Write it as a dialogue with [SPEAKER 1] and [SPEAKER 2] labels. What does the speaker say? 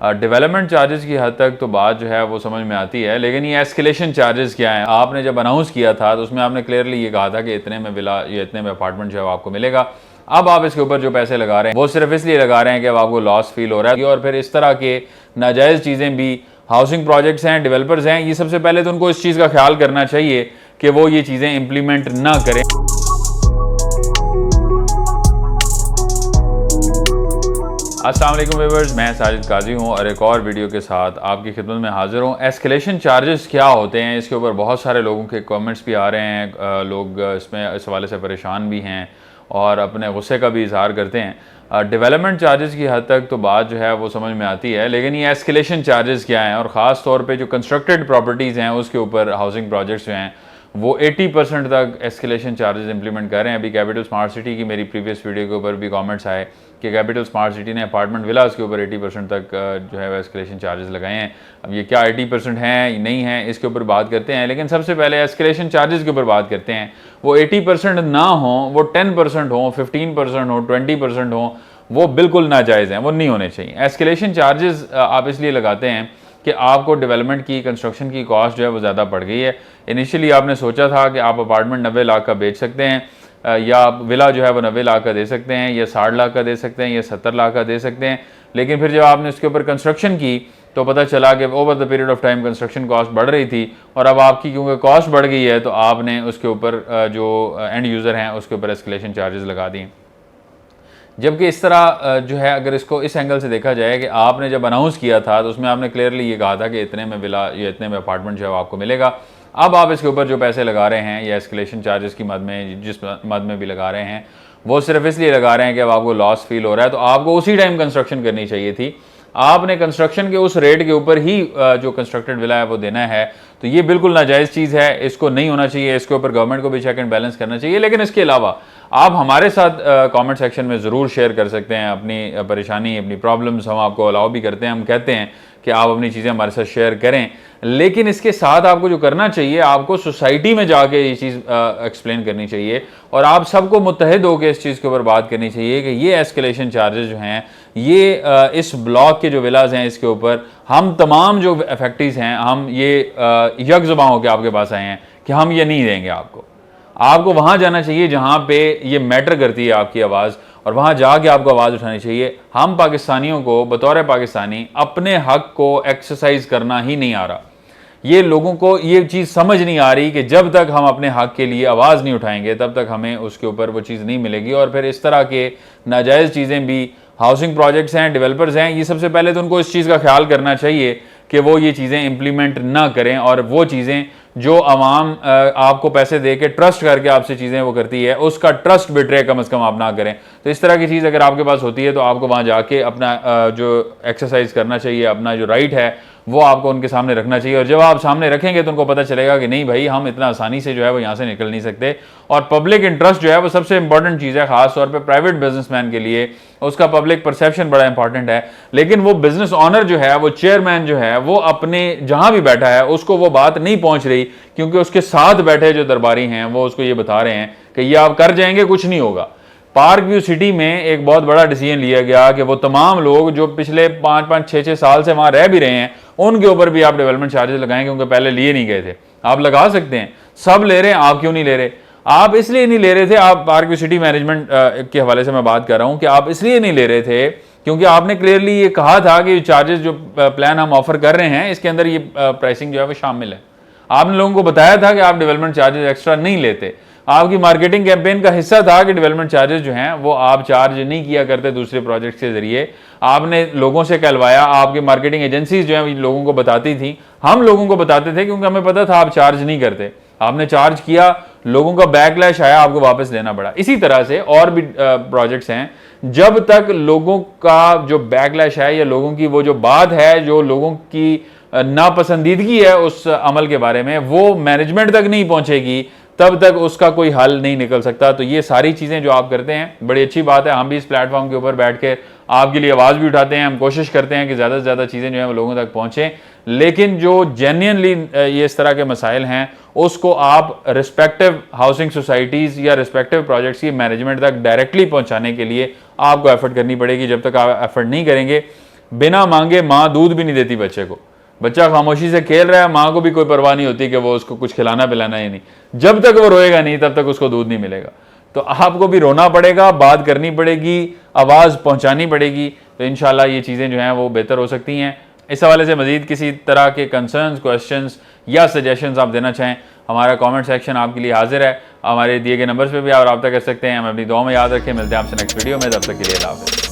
[SPEAKER 1] Development charges की हद तक तो बात जो है वो समझ में आती है, लेकिन ये एस्केलेशन चार्जेस क्या हैं? आपने जब अनाउंस किया था तो उसमें आपने क्लियरली ये कहा था कि इतने में विला या इतने में अपार्टमेंट जो है आपको मिलेगा। अब आप इसके ऊपर जो पैसे लगा रहे हैं वो सिर्फ इसलिए लगा रहे हैं कि अब आपको लॉस फील हो रहा है, और फिर इस तरह के नाजायज़ चीज़ें भी हाउसिंग प्रोजेक्ट्स हैं, डेवलपर्स हैं, ये सबसे पहले तो उनको इस चीज़ का ख्याल करना चाहिए कि वो ये चीज़ें इम्प्लीमेंट ना करें। अस्सलाम वालेकुम व्यूअर्स, मैं साजिद काजी हूँ और एक और वीडियो के साथ आपकी खिदमत में हाजिर हूँ। एस्केलेशन चार्जेस क्या होते हैं, इसके ऊपर बहुत सारे लोगों के कमेंट्स भी आ रहे हैं। लोग इसमें इस हवाले से परेशान भी हैं और अपने गुस्से का भी इजहार करते हैं। डेवलपमेंट चार्जेस की हद तक तो बात जो है वो समझ में आती है, लेकिन ये एस्केलेशन चार्जेस क्या हैं, और ख़ास तौर पे जो कंस्ट्रक्टेड प्रॉपर्टीज़ हैं उसके ऊपर हाउसिंग प्रोजेक्ट्स जो हैं वो 80% तक एस्केलेशन चार्जेस इंप्लीमेंट कर रहे हैं। अभी कैपिटल स्मार्ट सिटी की मेरी प्रीवियस वीडियो के ऊपर भी कमेंट्स आए कि कैपिटल स्मार्ट सिटी ने अपार्टमेंट विलास के ऊपर 80% तक जो है वो एस्केलेशन चार्जेस लगाए हैं। अब ये क्या 80% हैं नहीं हैं, इसके ऊपर बात करते हैं, लेकिन सबसे पहले एस्केलेशन चार्जेस के ऊपर बात करते हैं। वो 80% ना हो, वो 10% हो, 15% हो, 20% हो, वो बिल्कुल नाजायज़ हैं, वो नहीं होने चाहिए। एस्केलेशन चार्जेस आप इसलिए लगाते हैं कि आपको डेवलपमेंट की, कंस्ट्रक्शन की कॉस्ट जो है वो ज़्यादा बढ़ गई है। इनिशियली आपने सोचा था कि आप अपार्टमेंट 90 लाख का बेच सकते हैं, या आप विला जो है वो 90 लाख का दे सकते हैं, या 60 लाख का दे सकते हैं, या 70 लाख का दे सकते हैं, लेकिन फिर जब आपने उसके ऊपर कंस्ट्रक्शन की तो पता चला कि over the period of time construction cost बढ़ रही थी, और अब आपकी क्योंकि कॉस्ट बढ़ गई है तो आपने उसके ऊपर जो एंड यूज़र हैं उसके ऊपर एस्केलेशन चार्जेस लगा दिए। जबकि इस तरह जो है, अगर इसको इस एंगल से देखा जाए कि आपने जब अनाउंस किया था तो उसमें आपने क्लियरली ये कहा था कि इतने में विला या इतने में अपार्टमेंट जो है आपको मिलेगा। अब आप इसके ऊपर जो पैसे लगा रहे हैं या एस्केलेशन चार्जेस की मद में जिस मद में भी लगा रहे हैं वो सिर्फ इसलिए लगा रहे हैं कि अब आपको लॉस फील हो रहा है, तो आपको उसी टाइम कंस्ट्रक्शन करनी चाहिए थी। आपने कंस्ट्रक्शन के उस रेट के ऊपर ही जो कंस्ट्रक्टेड विला है वो देना है, तो ये बिल्कुल नाजायज़ चीज़ है, इसको नहीं होना चाहिए। इसके ऊपर गवर्नमेंट को भी चेक एंड बैलेंस करना चाहिए। लेकिन इसके अलावा आप हमारे साथ कमेंट सेक्शन में ज़रूर शेयर कर सकते हैं अपनी परेशानी, अपनी प्रॉब्लम्स। हम आपको अलाउ भी करते हैं, हम कहते हैं कि आप अपनी चीज़ें हमारे साथ शेयर करें, लेकिन इसके साथ आपको जो करना चाहिए, आपको सोसाइटी में जाके ये चीज़ एक्सप्लेन करनी चाहिए और आप सबको मुत्तहिद होकर इस चीज़ के ऊपर बात करनी चाहिए कि ये एस्केलेशन चार्जेस जो हैं, ये इस ब्लॉक के जो विलाज हैं इसके ऊपर हम तमाम जो अफेक्टीज हैं, हम ये यकजुबां होकर आपके पास आए हैं कि हम ये नहीं देंगे। आपको वहाँ जाना चाहिए जहाँ पे ये मैटर करती है आपकी आवाज़, और वहाँ जाके आपको आवाज़ उठानी चाहिए। हम पाकिस्तानियों को बतौर पाकिस्तानी अपने हक को एक्सरसाइज करना ही नहीं आ रहा। ये लोगों को ये चीज़ समझ नहीं आ रही कि जब तक हम अपने हक के लिए आवाज़ नहीं उठाएंगे तब तक हमें उसके ऊपर वो चीज़ नहीं मिलेगी। और फिर इस तरह के नाजायज़ चीज़ें भी, हाउसिंग प्रोजेक्ट्स हैं, डेवलपर्स हैं, ये सबसे पहले तो उनको इस चीज़ का ख्याल करना चाहिए कि वो ये चीज़ें इम्प्लीमेंट ना करें, और वो चीज़ें जो आवाम आपको पैसे दे के ट्रस्ट करके आपसे चीज़ें वो करती है, उसका ट्रस्ट बिट्रे कम से कम आप ना करें। तो इस तरह की चीज़ अगर आपके पास होती है तो आपको वहाँ जाके अपना जो एक्सरसाइज करना चाहिए, अपना जो राइट है वो आपको उनके सामने रखना चाहिए। और जब आप सामने रखेंगे तो उनको पता चलेगा कि नहीं भाई, हम इतना आसानी से जो है वो यहाँ से निकल नहीं सकते। और पब्लिक इंटरेस्ट जो है वो सबसे इंपॉर्टेंट चीज़ है, खास तौर पे प्राइवेट बिजनेसमैन के लिए उसका पब्लिक परसेप्शन बड़ा इंपॉर्टेंट है। लेकिन वो बिजनेस ऑनर जो है, वो चेयरमैन जो है, वो अपने जहाँ भी बैठा है उसको वो बात नहीं पहुँच रही, क्योंकि उसके साथ बैठे जो दरबारी हैं वो उसको ये बता रहे हैं कि ये आप कर जाएंगे, कुछ नहीं होगा। पार्क व्यू सिटी में एक बहुत बड़ा डिसीजन लिया गया कि वो तमाम लोग जो पिछले 5-5, 6-6 साल से वहाँ रह भी रहे हैं उनके ऊपर भी आप डेवलपमेंट चार्जेस लगाएंगे, क्योंकि पहले लिए नहीं गए थे। आप लगा सकते हैं, सब ले रहे हैं, आप क्यों नहीं ले रहे? आप इसलिए नहीं ले रहे थे, आप पार्क व्यू सिटी मैनेजमेंट के हवाले से मैं बात कर रहा हूँ कि आप इसलिए नहीं ले रहे थे क्योंकि आपने क्लियरली ये कहा था कि चार्जेस जो प्लान हम ऑफर कर रहे हैं इसके अंदर ये प्राइसिंग जो है वो शामिल है। आपने लोगों को बताया था कि आप डेवलपमेंट चार्जेस एक्स्ट्रा नहीं लेते। आपकी मार्केटिंग कैंपेन का हिस्सा था कि डेवलपमेंट चार्जेस जो हैं वो आप चार्ज नहीं किया करते दूसरे प्रोजेक्ट्स के जरिए। आपने लोगों से कहलवाया, आपकी मार्केटिंग एजेंसीज जो हैं लोगों को बताती थी, हम लोगों को बताते थे क्योंकि हमें पता था आप चार्ज नहीं करते। आपने चार्ज किया, लोगों का बैकलैश आया, आपको वापस लेना पड़ा। इसी तरह से और भी प्रोजेक्ट्स हैं, जब तक लोगों का जो बैकलैश है या लोगों की वो जो बात है, जो लोगों की नापसंदीदगी है उस अमल के बारे में, वो मैनेजमेंट तक नहीं पहुंचेगी तब तक उसका कोई हल नहीं निकल सकता। तो ये सारी चीज़ें जो आप करते हैं बड़ी अच्छी बात है। हम भी इस प्लेटफॉर्म के ऊपर बैठ के आपके लिए आवाज़ भी उठाते हैं, हम कोशिश करते हैं कि ज़्यादा से ज़्यादा चीज़ें जो हैं वो लोगों तक पहुँचें, लेकिन जो जेन्युइनली ये इस तरह के मसाइल हैं उसको आप रिस्पेक्टिव हाउसिंग सोसाइटीज़ या रिस्पेक्टिव प्रोजेक्ट्स की मैनेजमेंट तक डायरेक्टली पहुँचाने के लिए आपको एफर्ट करनी पड़ेगी। जब तक आप एफर्ट नहीं करेंगे बिना मांगे माँ दूध भी नहीं देती बच्चे को। बच्चा खामोशी से खेल रहा है, माँ को भी कोई परवाह नहीं होती कि वो उसको कुछ खिलाना पिलाना ही नहीं। जब तक वो रोएगा नहीं तब तक उसको दूध नहीं मिलेगा। तो आपको भी रोना पड़ेगा, बात करनी पड़ेगी, आवाज़ पहुंचानी पड़ेगी, तो इंशाल्लाह ये चीज़ें जो हैं वो बेहतर हो सकती हैं। इस हवाले से मज़ीद किसी तरह के कंसर्न्स, क्वेश्चंस या सजेशंस आप देना चाहें, हमारा कमेंट सेक्शन आपके लिए हाजिर है। हमारे दिए गए नंबर्स पे भी आप रब्ता कर सकते हैं। हमें अपनी दुआ में याद रखें। मिलते हैं आपसे नेक्स्ट वीडियो में, तब तक के लिए अल्लाह हाफ़िज़।